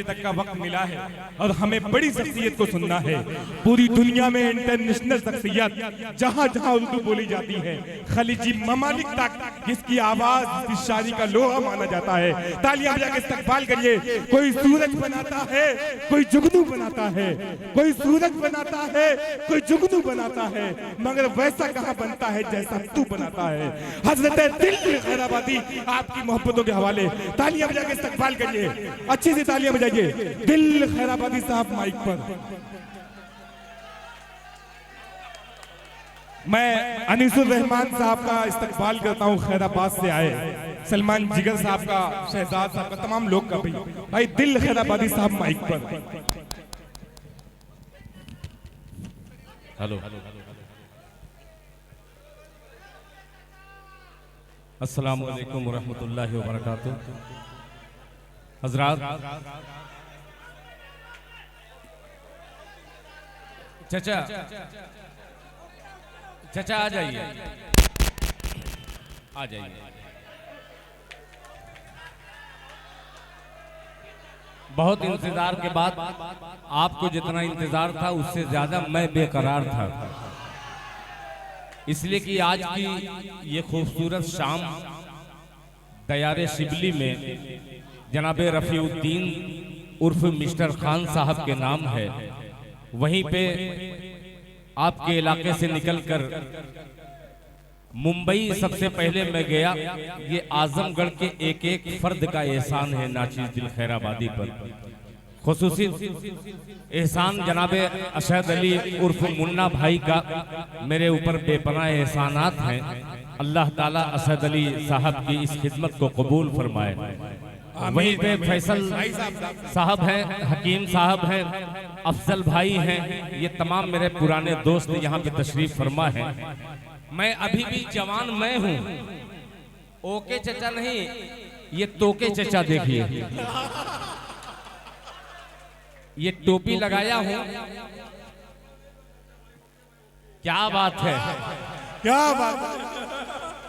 तक का वक्त मिला है और हमें बड़ी शख्सियत को सुनना है। पूरी दुनिया में इंटरनेशनल शख्सियत जहां जहां उर्दू बोली जाती है, खलीजी ममालिक तक जिसकी आवाज इस शायरी का लोहा माना जाता है। तालियां बजा के इस्तकबाल करिए। कोई सूरज बनाता है, कोई जुगनू बनाता है, कोई सूरज बनाता है, कोई जुगनू बनाता है, मगर वैसा कहां बनता है जैसा तू बनाता है। हजरत दिल खैराबादी आपकी मोहब्बतों के हवाले तालियां बजा के इस्तकबाल करिए। अच्छी सी तालियां बजाइए। दिल खैराबादी साहब माइक पर। मैं अनीसुर रहमान साहब का इस्तकबाल करता हूं, खैराबाद से आए। सलमान जिगर साहब का, शहजाद साहब का, तमाम लोग का भाई दिल खैराबादी साहब माइक पर। हेलो, अस्सलाम वालेकुम वरहमतुल्लाहि वबरकातुहू। हजरात, चचा चचा आ जाइए, आ जाइए। बहुत इंतजार के बाद आपको जितना इंतजार था उससे ज्यादा मैं बेकरार था, इसलिए कि आज की ये खूबसूरत शाम दयारे शिबली में जनाबे रफीउद्दीन उर्फ मिस्टर खान साहब के नाम है। वहीं पे आपके इलाके से निकलकर मुंबई सबसे पहले मैं गया। ये आजमगढ़ के एक एक फर्द का एहसान है नाचीज दिल खैराबादी पर। खुसूसी एहसान जनाबे अशहद अली उर्फ मुन्ना भाई का मेरे ऊपर बेपनाह एहसानात हैं। अल्लाह ताला अशहद अली साहब की इस खिदमत को कबूल फरमाए। वहीं पे फैसल साहब हैं, हकीम साहब हैं, अफजल भाई हैं, ये तमाम मेरे पुराने दोस्त यहाँ पे तशरीफ फरमा हैं। मैं अभी भी जवान मैं हूँ, ओके चचा नहीं, ये तोके चचा देखिए, ये टोपी लगाया हूँ। क्या बात है, क्या बात है।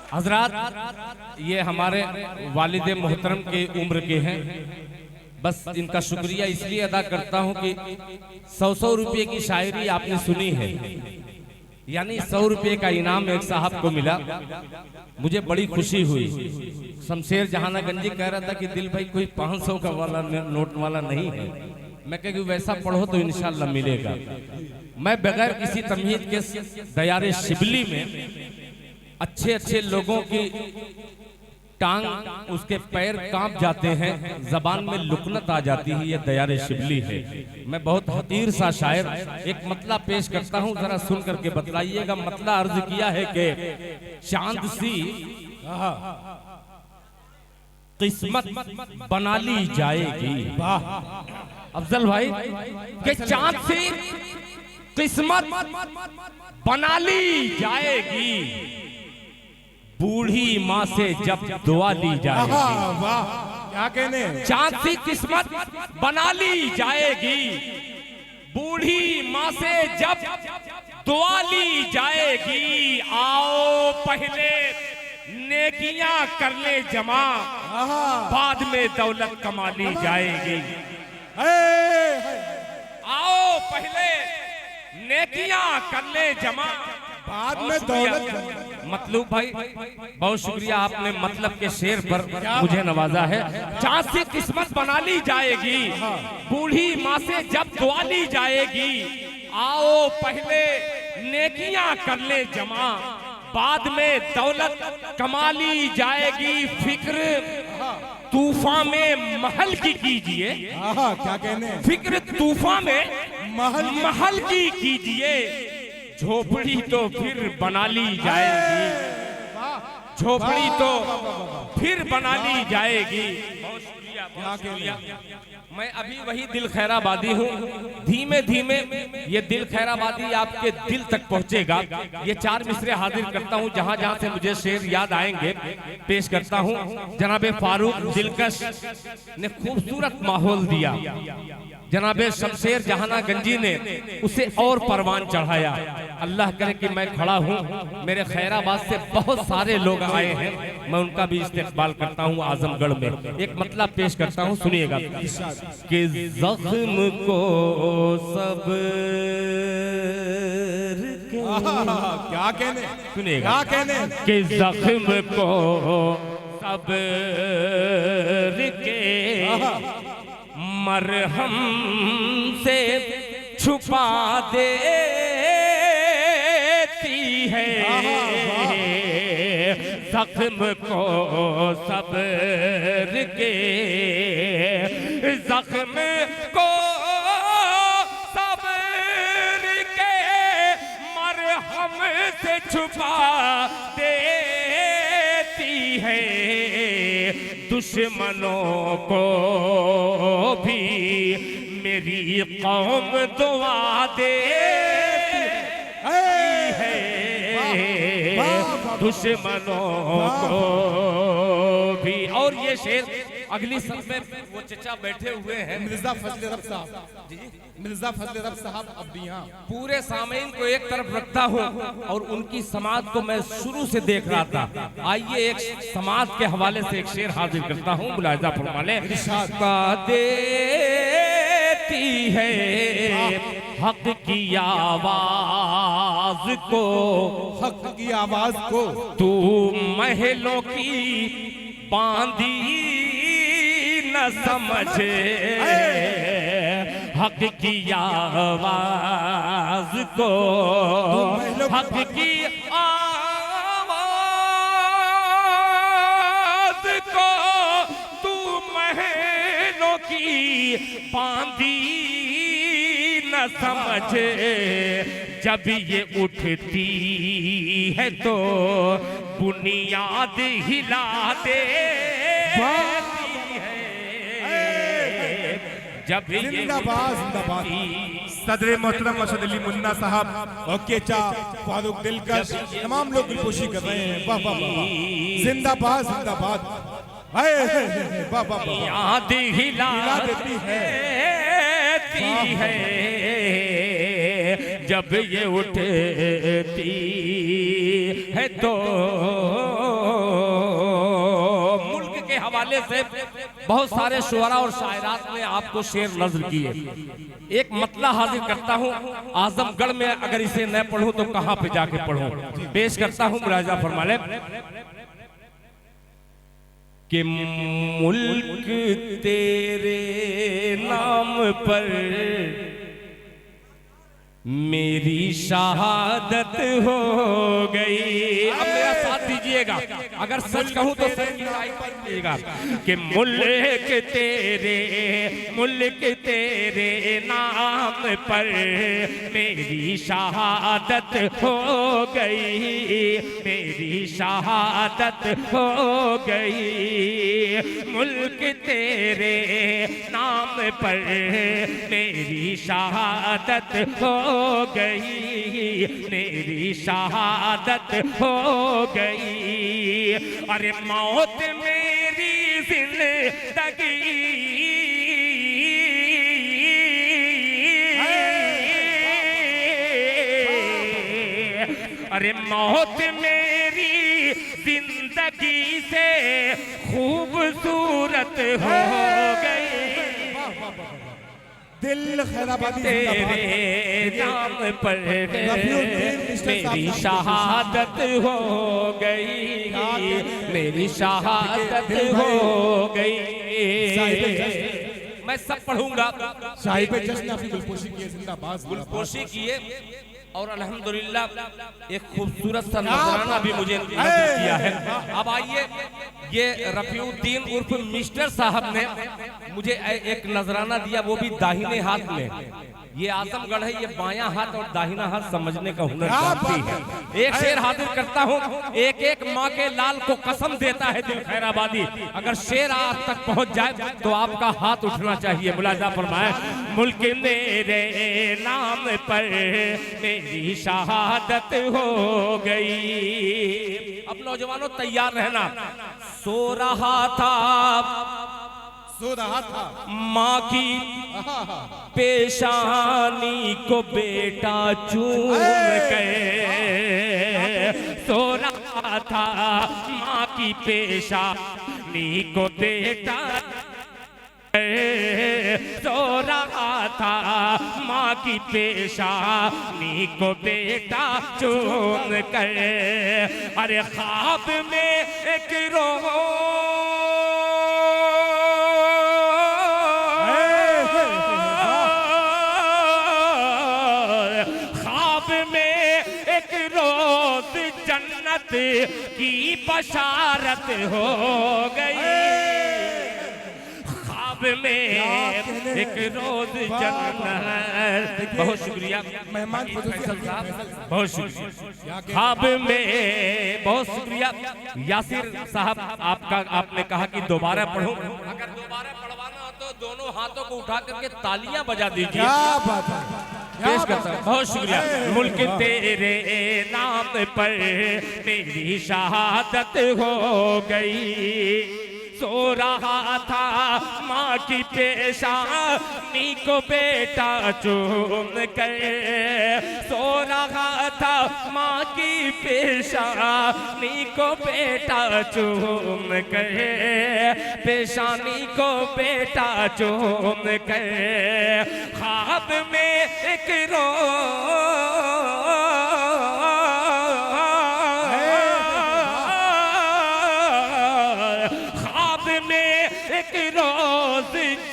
हजरात, ये हमारे वालिद मोहतरम के उम्र के हैं। बस इनका शुक्रिया इसलिए अदा करता हूं कि 100 रुपये की शायरी आपने सुनी है, यानी 100 रुपये का इनाम एक साहब को मिला। मुझे बड़ी खुशी हुई। शमशेर जहानागंजी कह रहा था कि दिल भाई कोई 500 का वाला नोट वाला नहीं है। मैं कह कि वैसा पढ़ो तो इंशाल्लाह मिलेगा। मैं बगैर किसी तमहीद के दयारे शिबली में अच्छे अच्छे लोगों की टांग, उसके पैर कांप जाते हैं, जबान में लुकनत आ जाती है। ये दयारे शिबली है। मैं बहुत हकीर सा शायर एक मतला पेश करता हूं, जरा सुन करके बतलाइएगा। मतला अर्ज किया है कि चांद सी किस्मत बना ली जाएगी। अफजल भाई के चांद सी किस्मत बना ली जाएगी, बूढ़ी माँ से जब दुआ ली जाएगी। वाह, क्या कहने। चांद सी किस्मत बना ली जाएगी, बूढ़ी माँ से जब दुआ ली जाएगी। आओ पहले नेकियां कर ले जमा, बाद में दौलत कमा ली जाएगी। आओ पहले नेकियां कर ले जमा, बाद में दौलत। मतलूब भाई बहुत शुक्रिया, आपने मतलब के शेर पर मुझे नवाजा है। चांद से किस्मत बना ली जाएगी, बूढ़ी माँ से जब दुआ ली जाएगी। आओ पहले नेकियां कर ले जमा, बाद में दौलत कमा ली जाएगी। फिक्र तूफान में महल की कीजिए। क्या कहने। फिक्र तूफान में महल की कीजिए, झोपड़ी तो फिर बना ली जाएगी। झोपड़ी तो फिर बना ली जाएगी। बहुत शुक्रिया, बहुत शुक्रिया। मैं अभी वही दिल खैराबादी हूँ। धीमे धीमे ये दिल खैराबादी आपके दिल तक पहुँचेगा। ये 4 मिसरे हाजिर करता हूँ, जहाँ जहाँ से मुझे शेर याद आएंगे पेश करता हूँ। जनाबे फारूक दिलकश ने खूबसूरत माहौल दिया। जनाबे शमशेर जहाना गंजी ने उसे और परवान चढ़ाया। अल्लाह करे कि मैं खड़ा हूँ, मेरे खैराबाद से बहुत सारे लोग आए हैं, मैं उनका भी इस्तेकबाल करता हूँ आजमगढ़ में। एक मतलब पेश करता हूँ, सुनिएगा कि जख्म को सब्र के, क्या कहने, सुनिएगा क्या कहने, कि जख्म को सब्र के मरहम से छुपा देती है, जख्म को सब्र के, जख्म को सब्र के मरहम से छुपा देती है, दुश्मनों को भी मेरी कौम दुआ देती है, दुश्मनों को भी। और ये शेर अगली सल में वो चचा बैठे हुए हैं मिर्जा फजल रब साहब, मिर्जा फजल रब साहब अब भी यहाँ। पूरे सामीन को एक तरफ रखता हूँ और उनकी समाज को मैं शुरू से देख रहा था। आइए एक समाज के हवाले से एक शेर हाजिर करता हूँ, मुलाहिजा फरमाले। का देती है हक की आवाज को, हक की आवाज को तू महलों की बांधी न समझे, हक की आवाज को, हक की आवाज को तू महलों की बांधी न समझे, जब ये उठती है तो बुनियाद हिला देती है, जब ये जिंदाबाद जिंदाबाद। सदर मोहतरम मशद अली मुन्ना साहब और केचा फारूक दिलकश तमाम लोग दिलपोशी कर रहे हैं। वाह वाह वाह, जिंदाबाद जिंदाबाद। वाह वाह वाह, याद हिला देती है, जब ये उठती है तो। मुल्क के हवाले से बहुत सारे शुअरा और शायरात ने आपको शेर नज़्म किए। एक मतला हाजिर करता हूँ, आजमगढ़ में अगर इसे न पढ़ूं तो कहाँ पे जाके पढ़ूं। पेश करता हूँ, मुलाहिजा फरमाले कि मुल्क तेरे नाम पर मेरी शहादत हो गई। अब मेरा साथ दीजिएगा, अगर सच कहूं तो सच कीजिएगा कि मुल्क तेरे नाम पर मेरी शहादत हो गई, मेरी शहादत हो गई। मुल्क तेरे नाम पर मेरी शहादत हो गई, मेरी शहादत हो गई। अरे मौत मेरी जिंदगी, अरे मौत मेरी जिंदगी से खूबसूरत हो गई। दिल खैराबादी तेरे नाम पर मेरी शहादत हो गई, मेरी शहादत हो गई। मैं सब पढ़ूंगा। साहिब जश्न आपकी गुलपोशी किए, जिंदाबाद गुलपोशी किए और अल्हम्दुलिल्लाह एक खूबसूरत सा नजराना भी मुझे किया है। अब आइए, ये रफीउद्दीन उर्फ मिस्टर साहब ने मुझे एक नजराना दिया, वो भी दाहिने हाथ में। ये आजमगढ़ है, ये बायां हाथ और दाहिना हाथ समझने का हुनर जानती है। एक शेर हाजिर करता हूँ, एक एक माँ के लाल को कसम देता है दिल खैराबादी, अगर शेर आज तक पहुँच जाए तो आपका हाथ उठना चाहिए। मुलाहिजा फरमाए, मुल्क मेरे नाम पर मेरी शहादत हो गई। अब नौजवानों तैयार रहना। सो रहा था सो रहा था। माँ की पेशानी को बेटा चूम के सो रहा था। माँ की पेशानी को बेटा सो रहा था। माँ की पेशानी को बेटा चूम कर अरे ख्वाब में एक ख्वाब में एक रोज जन्नत की बशारत हो गई। में एक रोज जन्नत। बहुत शुक्रिया मेहमान फैसल साहब, बहुत शुक्रिया। ख्वाब में बहुत शुक्रिया यासिर साहब, आपने कहा कि दोबारा पढ़ूं। अगर दोबारा पढ़वाना हो तो दोनों हाथों को उठा करके तालियां बजा दीजिए। क्या बात है, पेश करता हूं। बहुत शुक्रिया। मुल्क तेरे नाम पर मेरी शहादत हो गई। सो रहा था माँ की पेशानी को बेटा चूम कर सो रहा था। माँ की पेशानी को बेटा चूम कर पेशानी को बेटा चूम कर ख्वाब में एक रोज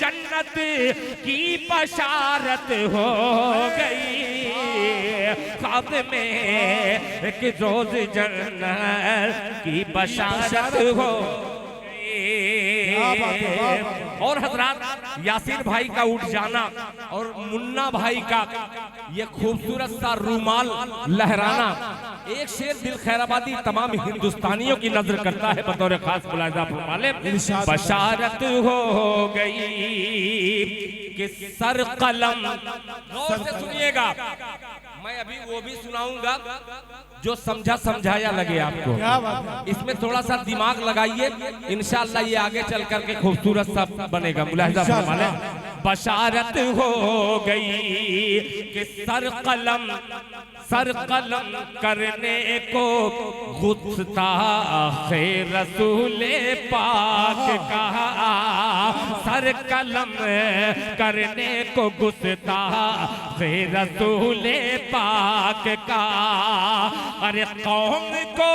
जन्नत की बशारत हो गई। ख्वाब में एक रोज जन्नत की बशारत हो और हजरात यासिर भाई का उठ जाना और मुन्ना भाई का ये खूबसूरत सा रूमाल लहराना एक शेर दिल खैराबादी तमाम हिंदुस्तानियों की नजर करता है बतौर खास मुलाहिजा फरमाले। बशारत हो गई कि सर कलम। गौर से सुनिएगा, मैं अभी वो भी सुनाऊंगा जो समझा समझाया लगे आपको। इसमें थोड़ा सा दिमाग लगाइए, इंशाअल्लाह ये आगे चल करके खूबसूरत सा बनेगा। मुलाहिजा फरमाले। बशारत हो गई कि सर कलम करने को गुस्ताखे रसूले पाक कहा। सर कलम करने को गुस्ताखे रसूले पाक का। अरे कौम को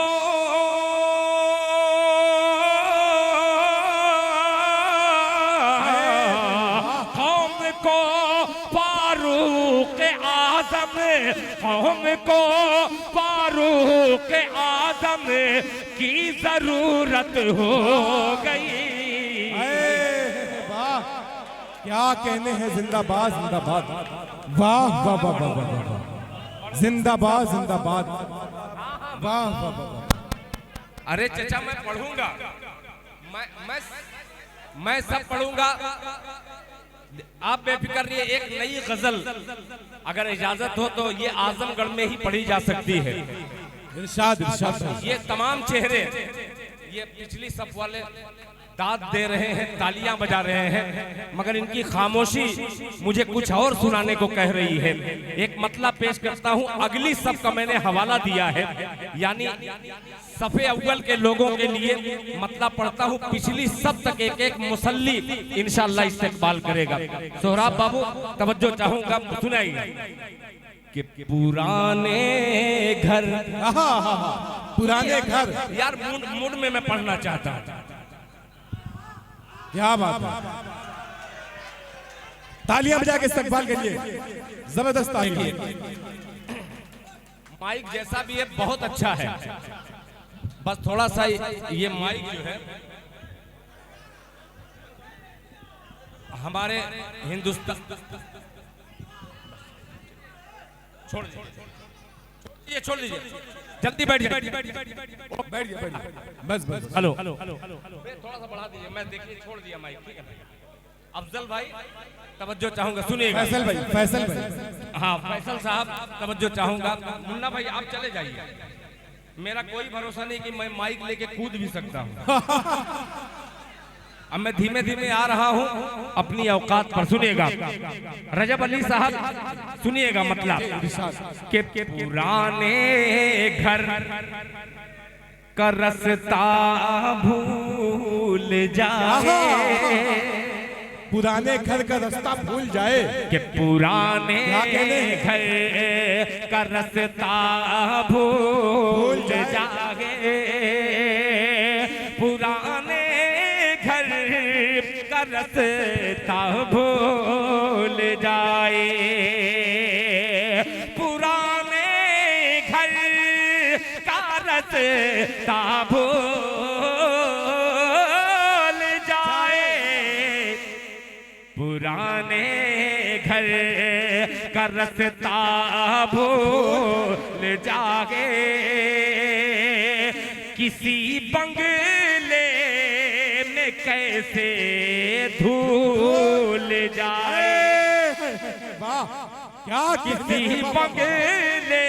कौम को फारूक आजम की जरूरत हो गई। वाह, क्या कहने हैं। जिंदाबाद जिंदाबाद, वाह वाह वाह वाह वाह, जिंदाबाद जिंदाबाद, वाह वाह वाह। अरे चचा मैं पढ़ूंगा, मैं सब पढ़ूंगा, आप बेफिक्र रहिए। एक नई गजल अगर इजाजत हो तो ये आजमगढ़ में ही पढ़ी जा सकती है। इरशाद इरशाद। ये तमाम चेहरे ये पिछली सब वाले दाद दे रहे हैं, तालियां बजा रहे हैं, मगर इनकी खामोशी मुझे कुछ और सुनाने को कह रही है। एक मतलब पेश करता हूं, अगली सब का मैंने हवाला दिया है, यानी सफे अव्वल के लोगों के लिए मतलब पढ़ता हूं, पिछली सब तक एक एक मुसल्ली इंशाअल्लाह इस्तेकबाल करेगा। सोहराब बाबू तवज्जो चाहूंगा, सुनाइए कि पुराने घर, पुराने घर। यार मूड में मैं पढ़ना चाहता हूं। क्या बात है, तालियां बजा के इस्तकबाल करिए, जबरदस्त तालियां। माइक जैसा भी है बहुत अच्छा है, बस थोड़ा सा ये माइक जो है हमारे हिंदुस्तान छोड़ दीजिए, छोड़ दीजिए, जल्दी बैठ जाइए, बैठ जाइए, बस बस। हेलो हेलो हेलो, थोड़ा सा बढ़ा दीजिए, मैं देखिए छोड़ दिया माइक, ठीक है। अफजल भाई तवज्जो चाहूंगा, सुनिएगा। फैसल भाई, फैसल भाई, हाँ फैसल साहब तवज्जो चाहूंगा। मुन्ना भाई आप चले जाइए, मेरा कोई भरोसा नहीं कि मैं माइक लेके कूद भी सकता हूँ। अब मैं धीमे धीमे आ रहा हूं अपनी औकात पर। सुनिएगा रजब अली साहब, सुनिएगा मतलब कि पुराने घर का रास्ता भूल जाए, पुराने घर का रास्ता भूल जाए, कि पुराने घर का रास्ता भूल जाए, पुराने घर का रास्ता भूल जाए, पुराने घर का रास्ता भूल जाए, पुराने घर का रास्ता भूल जाए, किसी बंगले में कैसे धूल जाए, वाह क्या किसी बंगले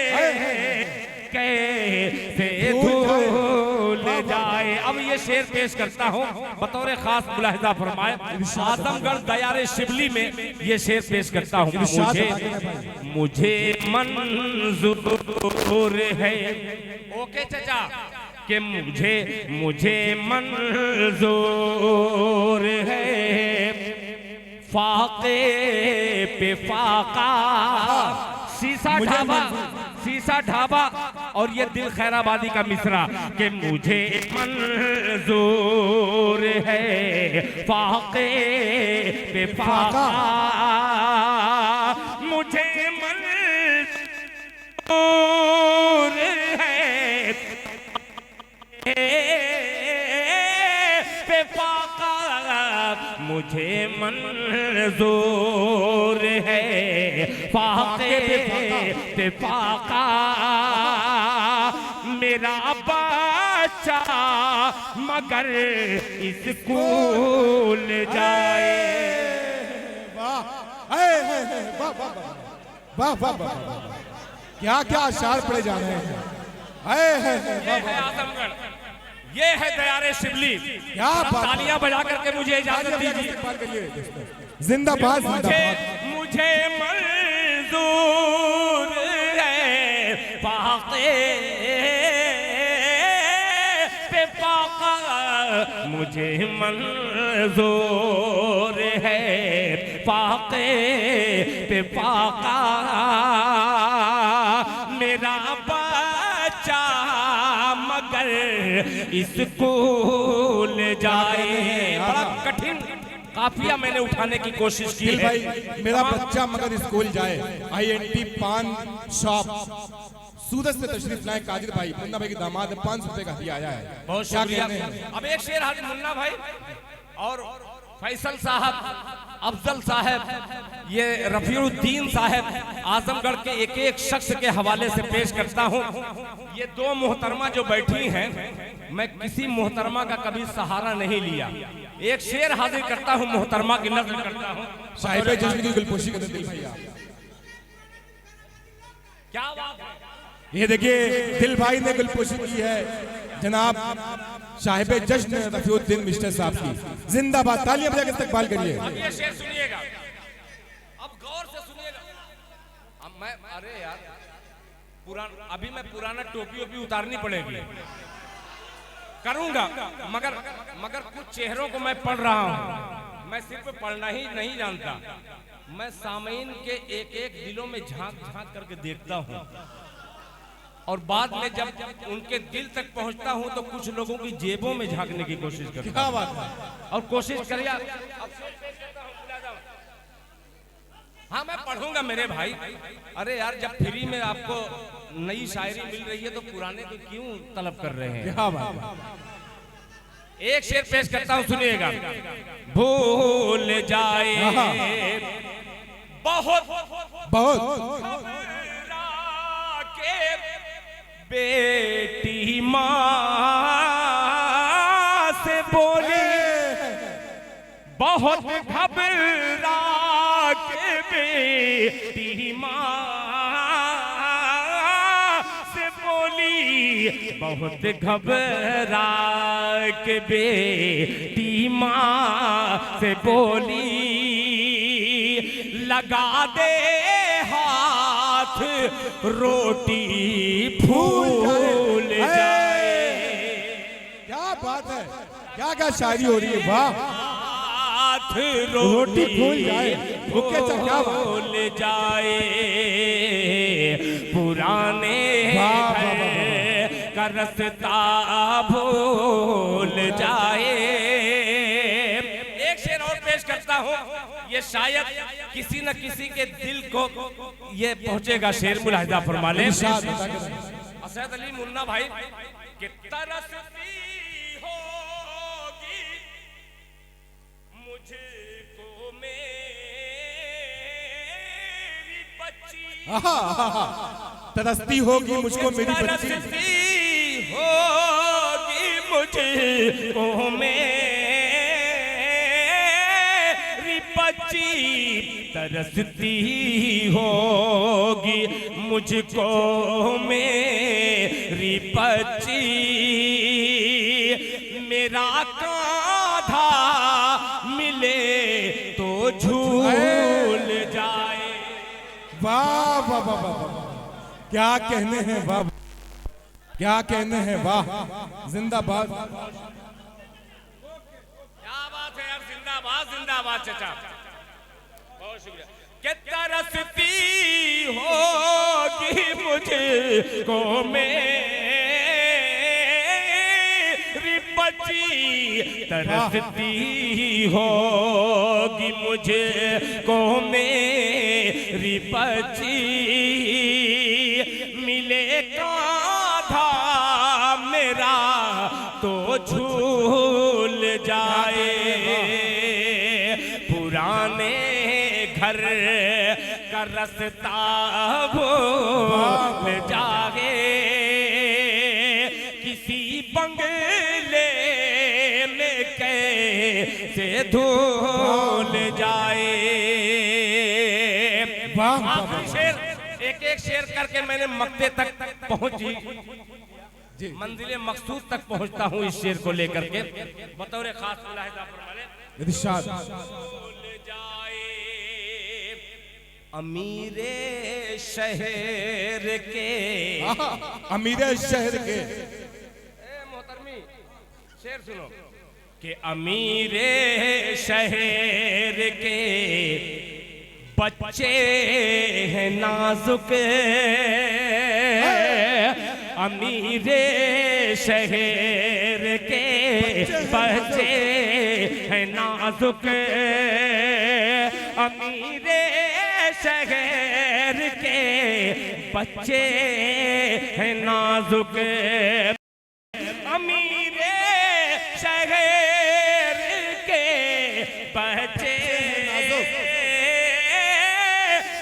कैसे धूल जाए। अब ये शेर पेश करता हूँ बतौर खास मुलाहिजा फरमाए। आजमगढ़ दयारे शिबली में ये शेर पेश करता हूँ। मुझे मंजूर है, ओके चाचा, कि मुझे मंजूर है, फाके पे फाका, शीशा ढाबा और ये दिल खैराबादी का मिसरा, कि मुझे मंजूर है, फाके पे फाका, मुझे मंजूर है, पे फाका, मुझे मंजूर है, फाके पे फाका, मेरा बच्चा मगर स्कूल जाए। वाह वाह वाह वाह, क्या क्या अशार पड़े जा रहे हैं। आजमगढ़, ये है दयारे शिबली। क्या तालियां बजा करके मुझे इजाजत दीजिए। जिंदाबाद। मुझे मंजूर है, फाके पे फाका, मुझे मंजूर है, फाके पे फाका, मेरा बच्चा मगर स्कूल जाए। बड़ा कठिन काफिया मैंने उठाने की कोशिश की है भाई। मेरा बच्चा मगर स्कूल जाए। INT पान शॉप सूरत से तशरीफ लाए काजिर भाई, मुन्ना भाई की दामाद, 500 रुपए का दिया आया है। बहुत शुक्रिया। अब एक शेर हाजिर मुन्ना भाई और फैसल साहब, अफजल साहब, ये रफीउद्दीन साहब, आजमगढ़ के एक एक शख्स के हवाले से पेश करता हूँ। ये दो मोहतरमा जो बैठी हैं, मैं किसी मोहतरमा का कभी सहारा नहीं लिया। एक शेर हाजिर करता हूँ, मोहतरमा की नज़र करता हूँ। साहिबे जश्न की गुलपोशी करते दिल भैया, क्या बात है। ये देखिए दिल भाई ने गुलपोशी की है जनाब साहिबे जश्न रफीउद्दीन मिस्टर साहब की। जिंदाबाद। तालियां बजा के इस्तकबाल करिए। अब ये शेर सुनिएगा, अब गौर से सुनिएगा। अब मैं, अरे यार अभी मैं पुराना टोपी ओपी उतारनी पड़ेगी, करूंगा, मगर कुछ चेहरों को मैं पढ़ रहा हूं। मैं सिर्फ पढ़ना ही नहीं जानता, मैं सामीन के एक एक दिलों में झांक झांक करके देखता हूं, और बाद में जब उनके दिल तक पहुंचता हूं तो कुछ लोगों की जेबों में झांकने की कोशिश करता हूं। क्या बात है। और कोशिश करिए। हाँ मैं पढ़ूंगा मेरे भाई। अरे यार जब फ्री में आपको नई शायरी मिल रही है तो पुराने को क्यों तलब कर रहे हैं। क्या बात। एक शेर पेश करता हूं, सुनिएगा। भूल जाए बहुत बहुत के बेटी माँ से बोली, बहुत घबरा के बेटी माँ से बोली, बहुत घबरा के बेटी माँ से बोली, लगा दे हाथ रोटी फूल जाए। क्या बात है, क्या क्या शायरी हो रही है, वाह। हाथ रोटी फूल जाए, भूखे से क्या भूल जाए, पुराने घर का रास्ता भूल जाए। एक शेर और पेश करता हूँ, ये शायद किसी न किसी के दिल को ये पहुंचेगा। शेर मुलाहिजा फरमा ले। असद अली मुन्ना भाई, कि तरसती होगी मुझको मेरी बच्ची, तरसती होगी मुझको मेरी बच्ची, तरसती होगी मुझको मेरी बच्ची, तरसती होगी मुझको मेरी बच्ची, मेरा कांधा मिले तो झूल जाए। वाह वाह वाह वाह, क्या कहने हैं, वाह क्या कहने हैं, वाह जिंदाबाद। क्या बात है यार, जिंदाबाद जिंदाबाद चाचा, बहुत शुक्रिया। कि तरसती होगी मुझको मेरी बच्ची, तरसती होगी मुझको मेरी बच्ची, मिले कांधा मेरा तो झूल जाए, पुराने घर का रास्ता भूल जाए, किसी बंगले में कैसे धूल जाए। आखिरी शेर, एक एक शेर करके मैंने मक्ते तक पहुंची, मंजिले मकसूद तक पहुंचता हूं इस शेर को लेकर के। बतौर खास मुलाहिजा फरमाने, इरशाद। अमीरे शहर के, अमीरे शहर के, मोहतरमी शेर सुनो, कि अमीरे शहर के बच्चे हैं नाजुक, अमीरे शहर के बच्चे हैं नाजुक, अमीरे शहर के बच्चे हैं नाजुक, अमीरे शहर के बच्चे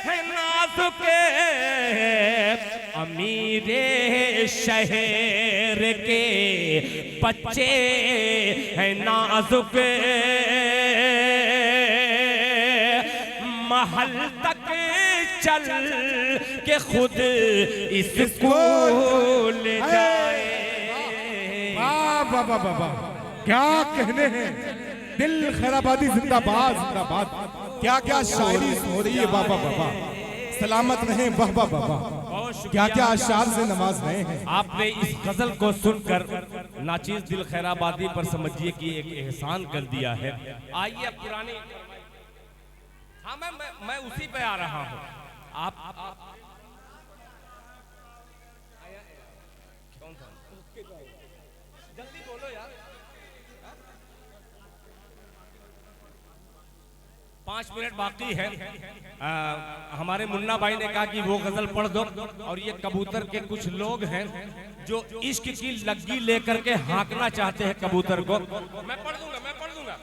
हैं नाजुक, अमीरे शहर के बच्चे हैं नाजुक, महल तक चल के खुद स्कूल जाए। वाह वाह वाह वाह, क्या कहने हैं, दिल खैराबादी जिंदाबाद जिंदाबाद। क्या क्या शायरी हो रही है, वाह वाह वाह, सलामत रहे, वाह वाह वाह, क्या क्या अशार से नवाज रहे हैं। आपने इस गजल को सुनकर नाचीज दिल खैराबादी पर समझिए कि एक एहसान कर दिया है। आइए अब पुरानी, हाँ मैं उसी पे आ रहा हूँ। आप कौन था? जल्दी बोलो यार, 5 मिनट बाकी है। हमारे मुन्ना भाई ने कहा कि वो गजल पढ़ दो, और ये कबूतर के कुछ लोग हैं जो इश्क की लग्गी लेकर के हाँकना चाहते हैं कबूतर को। मैं पढ़ दूंगा, मैं पढ़ दूंगा,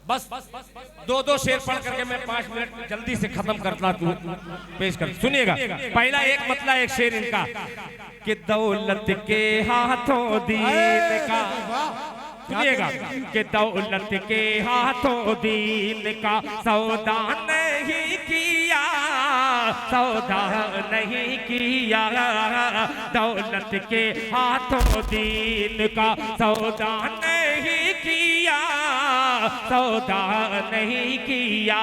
बस 2-2 शेर पढ़ करके मैं 5 मिनट जल्दी से खत्म करता हूँ, पेश कर। सुनिएगा, पहला एक मतलब एक शेर इनका, कि दौलत के हाथों दीन का, सुनिएगा, कि दौलत के हाथों दीन का सौदा नहीं किया, सौदा नहीं किया, दौलत के हाथों दीन का सौदा नहीं किया, सौदा नहीं किया,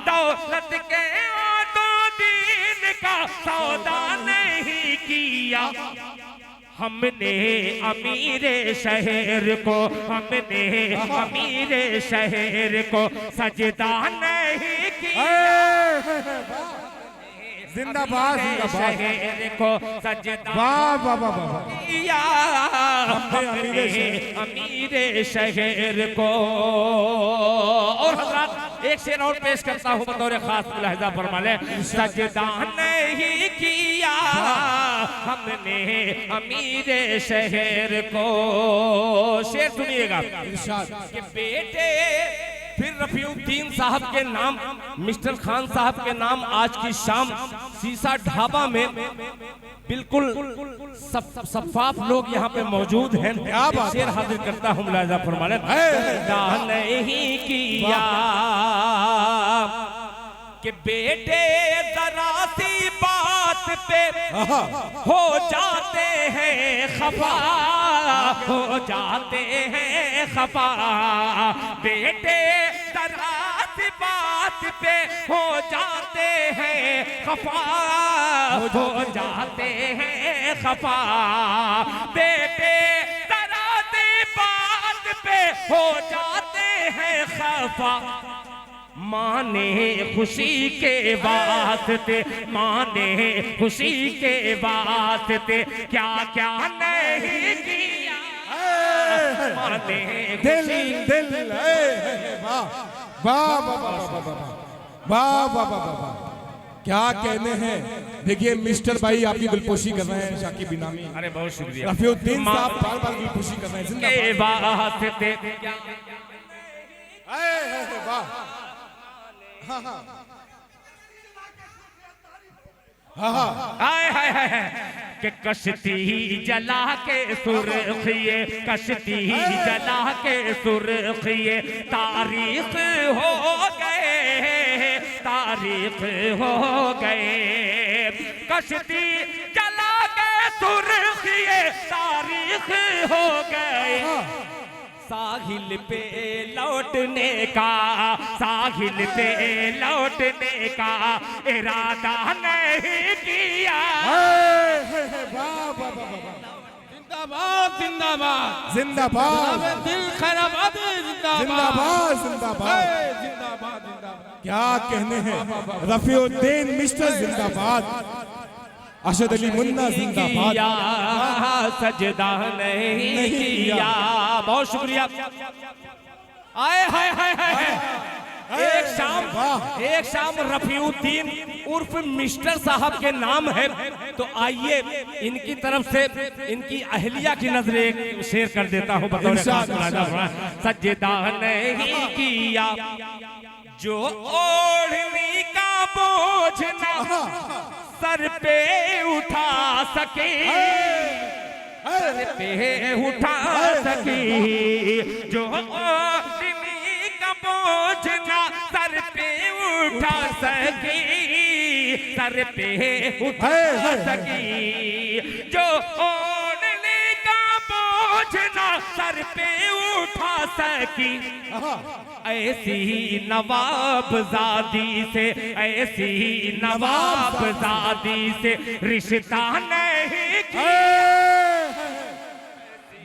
दौलत के हाथों दीन का सौदा नहीं किया। हमने अमीरे शहर को, हमने अमीरे शहर को सजदा नहीं किया, जिंदाबाद जिंदाबाद शहर को सजदा वाह वाह वाह वाह किया, हमने अमीरे शहर को। और हज़रात एक शेर और पेश करता हूँ बतौर खास मुलाहिज़ा फरमा ले, सजदा नहीं किया हमने अमीरे शहर को। शेर सुनिएगा कि बेटे फिर रफीउद्दीन साहब के नाम, मिस्टर खान साहब के नाम आज की शाम सीसा ढाबा में बिल्कुल सफ़ाफ लोग यहाँ पे मौजूद हैं। शेर हाजिर करता हूँ मुलाहिज़ा फरमा ले, नहीं किया कि बेटे जरा सी बात पे हो जाते हैं खफा, हो जाते हैं खफा, बेटे जरा सी बात पे हो जाते हैं खफा, हो जाते हैं खफा, बेटे जरा सी बात पे हो जाते हैं खफा। माने खुशी के वास्ते, माने खुशी के वास्ते क्या क्या नहीं किया, माने दिल दिल वाह वाह वाह वाह वाह वाह वाह, क्या कहने हैं। देखिए मिस्टर भाई आपकी दिलपोशी कर रहे हैं, शाकिब इनामी। अरे बहुत शुक्रिया। रफीउद्दीन साहब बार बार दिलपोशी कर रहे हैं, जिंदाबाद। वाह हाँ हाँ हाँ हाय हाय हाय कि कश्ती जला के सुर्खिए, कश्ती जला के सुर्खिए तारीख हो गए, तारीख हो गए, कश्ती जला के सुर्खिए तारीख हो गए। साहिल पे लौटने का, साहिल पे लौटने का इरादा नहीं किया। जिंदाबाद जिंदाबाद जिंदाबाद, दिल खैराबाद जिंदाबाद जिंदाबाद जिंदाबाद। क्या कहने हैं रफीउद्दीन मिस्टर जिंदाबाद, अशद अली मुन्ना जिंदाबाद, सजदा नहीं किया। बहुत शुक्रिया। आए हाय हाय हाय, एक शाम रफीउद्दीन उर्फ मिस्टर साहब के नाम है, तो आइए इनकी तरफ से इनकी अहलिया की नजर एक शेर कर देता हूँ बतौर सजदा नहीं किया, जो ओढ़नी का बोझ ना सर पे उठा सके, सर पे उठा सकी, जो ओढ़नी का बोझ ना सर पे उठा सकी, सर पे उठा सकी, जो ओढ़नी का बोझ ना सर पे उठा सकी। ऐसी नवाबजादी से, ऐसी नवाबजादी से रिश्ता नहीं किया।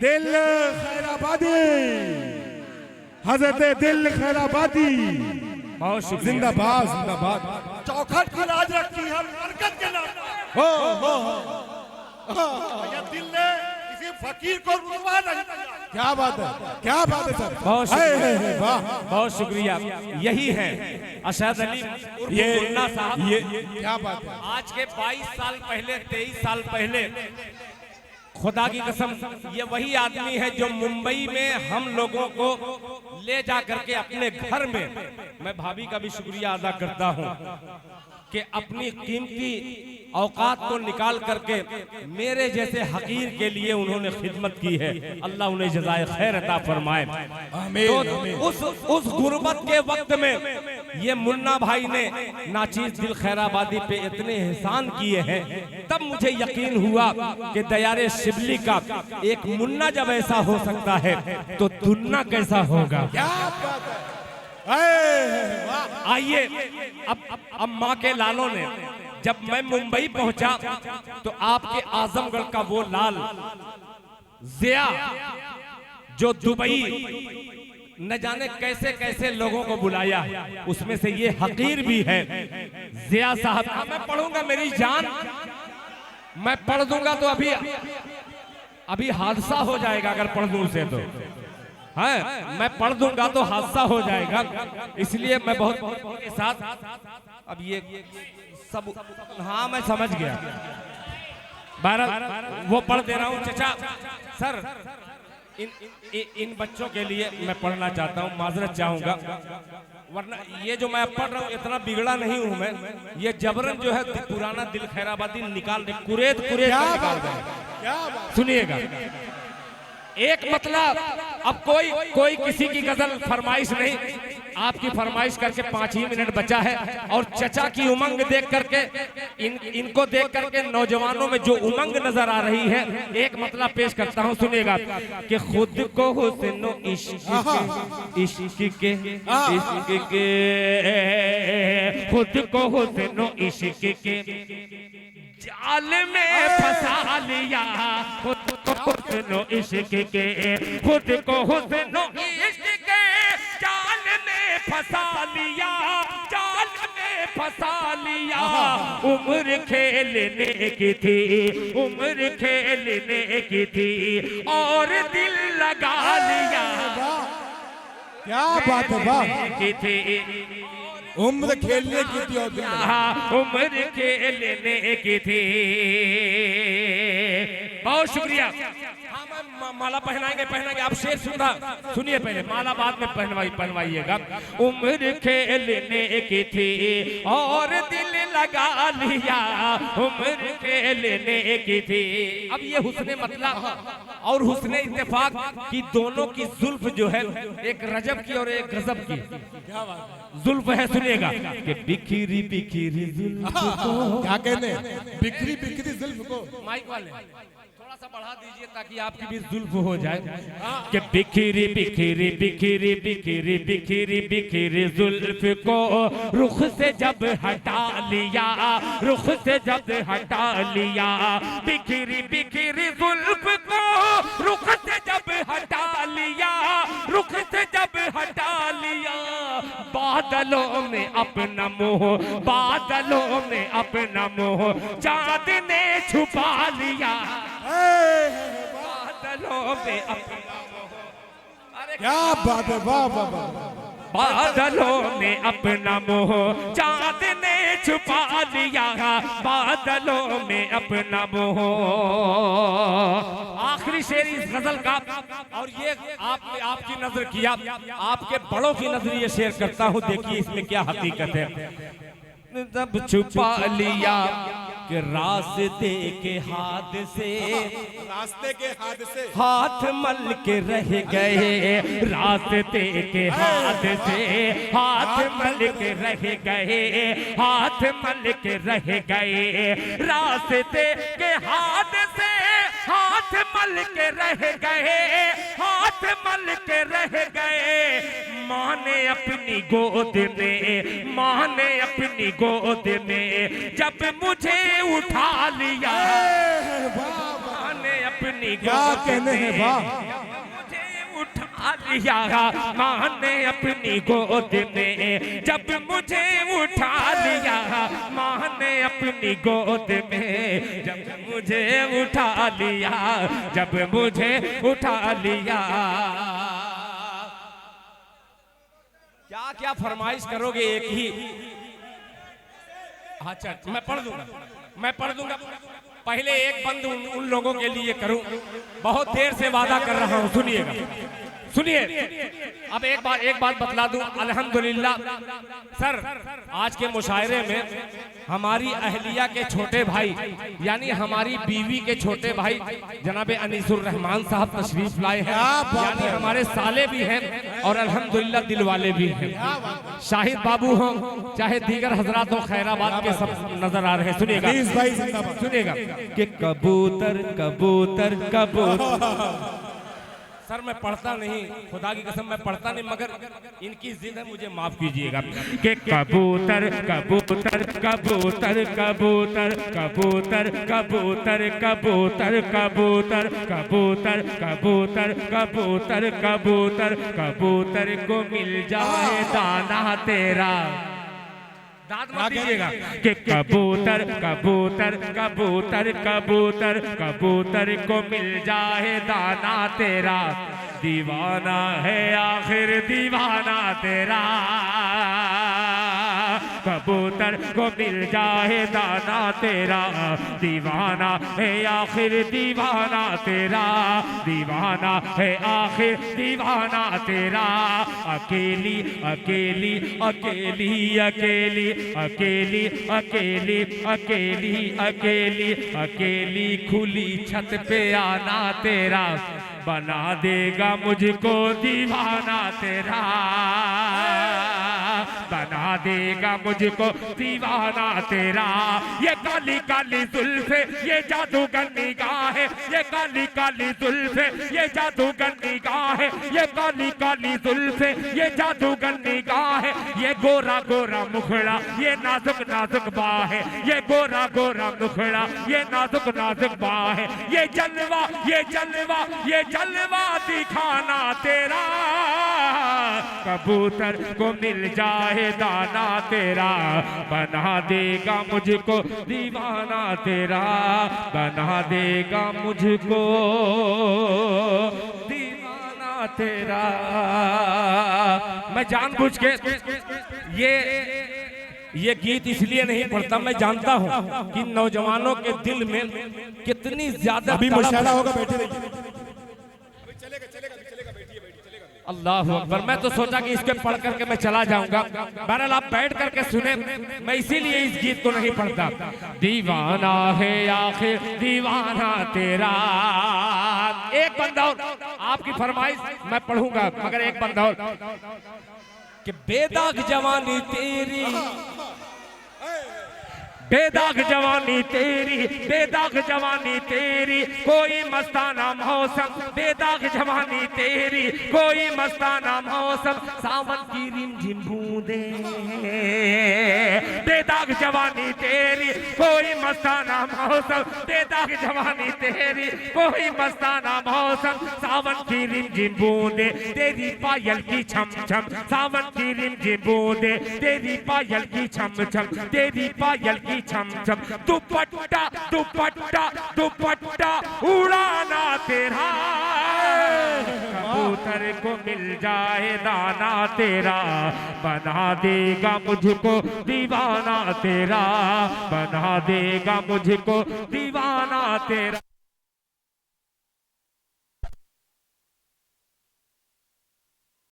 दिल खैराबादी, हजरत दिल खैराबादी, जिंदाबाद जिंदाबाद। चौखट की लाज रखी है बरकत के नाम हो हो ये दिल ने किसी फकीर को रुसवा नहीं किया। क्या बात है, क्या बात है सर, बहुत शुक्रिया, वाह बहुत शुक्रिया। यही है अशद अली ये मुन्ना साहब। ये क्या बात है। आज के 22 साल पहले, 23 साल पहले, खुदा की कसम ये वही आदमी है जो मुंबई में हम लोगों को ले जा करके अपने घर में, मैं भाभी का भी शुक्रिया अदा करता हूँ कि अपनी कीमती औकात को निकाल करके मेरे जैसे हकीर के लिए उन्होंने खिदमत की है। अल्लाह उन्हें जज़ाए खैर अता फरमाए। आमीन, तो आमीन। उस गुर्बत के वक्त में ये मुन्ना भाई ने नाचीज दिल खैराबादी पे इतने एहसान किए हैं, तब मुझे यकीन हुआ कि दयारे शिबली का एक मुन्ना जब ऐसा हो सकता है तो दुन्ना कैसा होगा। आइए अब माँ के लालों ने, जब मैं मुंबई पहुंचा तो आपके आजमगढ़ का वो लाल जिया जो दुबई न जाने कैसे कैसे लोगों को बुलाया, उसमें से ये हकीर भी है जिया साहब। मैं पढ़ूंगा मेरी जान, मैं पढ़ दूंगा तो अभी हादसा हो जाएगा अगर पढ़ दूं उसे तो है, मैं पढ़ दूंगा तो हादसा हो जाएगा, इसलिए मैं बहुत के साथ अब ये सब, हाँ मैं समझ गया, वो पढ़ दे रहा हूँ। चचा सर इन बच्चों के लिए मैं पढ़ना चाहता हूँ, माजरत चाहूंगा, वरना ये जो मैं पढ़ रहा हूँ इतना बिगड़ा नहीं हूँ मैं, ये जबरन जो है पुराना दिल खैराबादी निकाल दे, कुरेद निकाल दे। सुनिएगा एक मतलब, अब कोई किसी की गजल फरमाइश नहीं, आपकी फरमाइश करके 5 ही मिनट बचा है, और चचा की उमंग देख करके इनको देख करके नौजवानों में जो उमंग नजर आ रही है, एक मतलब पेश करता हूं, सुनिएगा कि खुद को हुस्नो इश्क के खुद को हुस्नो इश्क के जाल में फंसा लिया, खुद को हुस्नो इश्क के खुद को हुस्नो इश्क के जाल में फंसा लिया, जाल में फंसा लिया। उम्र खेलने की थी, उम्र खेलने की थी, और दिल लगा लिया। क्या बात है, वाह की थी, उम्र खेलने की थी और उम्र खेलने की थी। बहुत शुक्रिया। हाँ मैं माला पहनाएंगे, आप शेर सुनिए पहले, माला बाद में पहनवाइएगा। उम्र खेलने की थी और दिल लगा लिया, उम्र खेलने की थी। अब ये हुस्ने मतलब और हुस्ने इत्तेफाक की दोनों की जुल्फ जो है, एक रजब की और एक गजब की जुल्फ है। सुनिएगा कि बिखरी बिखरी जुल्फ को, क्या कहने, बिखरी बिखरी जुल्फ को, माइक वाले थोड़ा सा बढ़ा दीजिए ताकि आपकी भी जुल्फ हो जाए। कि बिखरी बिखरी बिखरी बिखरी बिखरी बिखरी जुल्फ को रुख से जब हटा लिया, रुख से जब हटा लिया, बिखरी बिखरी जुल्फ को रुख से जब हटा लिया, रुख से जब हटा लिया। बादलों में अपना मुंह, बादलों में अपना मुंह चाँद ने छुपा लिया, बादलों में अपना मुंह। अरे क्या बात है, वाह वाह वाह। बादलों में अपना मुंह चाँद ने छुपा लिया, बादलों में अपना मुंह। आखिरी शेर इस गजल का, और ये आपकी नजर किया, आपके बड़ों की नजर ये शेर करता हूँ, देखिए इसमें क्या हकीकत है। तब छुपा लिया कि रास्ते के हाथ से, रास्ते के हाथ से हाथ मल के रह गए, रास्ते के हाथ से हाथ मल के रह गए, हाथ मल के रह गए, रास्ते के हाथ से हाथ मल के रह गए, हाथ मल के रह गए। माँ ने अपनी गोद में, माँ ने अपनी गोद में जब मुझे उठा लिया, माँ ने अपनी गोद में मुझे उठा लिया, माँ ने अपनी गोद में जब मुझे उठा लिया, माँ ने अपनी गोद में जब मुझे उठा लिया, जब मुझे उठा लिया। क्या क्या फरमाइश करोगे एक ही। अच्छा मैं पढ़ दूंगा। पहले एक बंद उन लोगों के लिए करूं, बहुत देर से वादा कर रहा हूं, सुनिएगा सुनिए, अब एक बात बतला दूं। अल्हम्दुलिल्लाह सर, आज के मुशायरे में हमारी अहलिया के छोटे भाई यानी हमारी बीवी के छोटे भाई जनाब अनीसुर रहमान साहब तशरीफ लाए हैं, यानी हमारे साले भी हैं और अल्हम्दुलिल्लाह दिल वाले भी हैं। शाहिद बाबू हों चाहे दीगर हजरात हो, खैराबाद के सब नजर आ रहे हैं। सुनिएगा सुनिएगा कि कबूतर कबूतर कबूतर। सर मैं पढ़ता नहीं, खुदा की कसम मैं पढ़ता नहीं, मगर इनकी जिद है, मुझे माफ कीजिएगा कि कबूतर कबूतर कबूतर कबूतर कबूतर कबूतर कबूतर कबूतर कबूतर कबूतर कबूतर कबूतर कबूतर को मिल जाए दाना तेरा। दाद मत दीजिएगा कि कबूतर कबूतर कबूतर कबूतर कबूतर को मिल जाए दाना तेरा, दीवाना है आखिर दीवाना तेरा। कबूतर को मिल जाए दाना तेरा, दीवाना है आखिर दीवाना तेरा, दीवाना है आखिर दीवाना तेरा। अकेली अकेली अकेली अकेली अकेली अकेली अकेली अकेली अकेली खुली छत पे आना तेरा, बना देगा मुझको दीवाना तेरा, बना देगा मुझको दीवाना तेरा। ये काली काली जुल्फे ये जादूगर निगाहें, ये काली काली जुल्फे ये जादूगर निगाहें, ये काली काली जुल्फे ये जादूगर निगाहें, ये गोरा गोरा मुखड़ा ये नाजुक नाजुक बाहें, ये गोरा गोरा मुखड़ा ये नाजुक नाजुक बाहें, ये जलवा ये जलवा ये जलवा दिखाना तेरा। कबूतर को मिल जाए दाना तेरा, बना देगा मुझको दीवाना तेरा, बना देगा मुझको दीवाना तेरा। मैं जानबूझ के ये गीत इसलिए नहीं पढ़ता, मैं जानता हूँ कि नौजवानों के दिल में कितनी ज्यादा अभी मुशायरा होगा, बैठे रहिए। अल्लाह अकबर। मैं तो सोचा कि इसके पढ़ करके मैं चला जाऊंगा, बहरहाल आप बैठ करके सुने, मैं इसीलिए इस गीत को नहीं पढ़ता। दीवाना है आखिर दीवाना तेरा। एक बंदा और, आपकी फरमाइश मैं पढ़ूंगा, मगर एक बंदा और कि बेदाग जवानी तेरी, बेदाग जवानी तेरी, बेदाग जवानी तेरी, कोई मस्ताना मौसम, बेदाग जवानी तेरी, कोई मस्ताना मौसम, सावन की रिमझिम बूंदे, बेदाग जवानी तेरी, कोई मस्ताना मौसम, बेदाग जवानी तेरी, कोई मस्ताना मौसम, सावन की रिमझिम बूंदे, तेरी पायल की छम छम, सावन की रिमझिम बूंदे, तेरी पायल की छम छम, तेरी पायल की छम छम, दुपट्टा दुपट्टा दुपट्टा उड़ाना तेरा। कबूतर को मिल जाए दाना तेरा, बना देगा मुझको दीवाना तेरा, बना देगा मुझको दीवाना तेरा।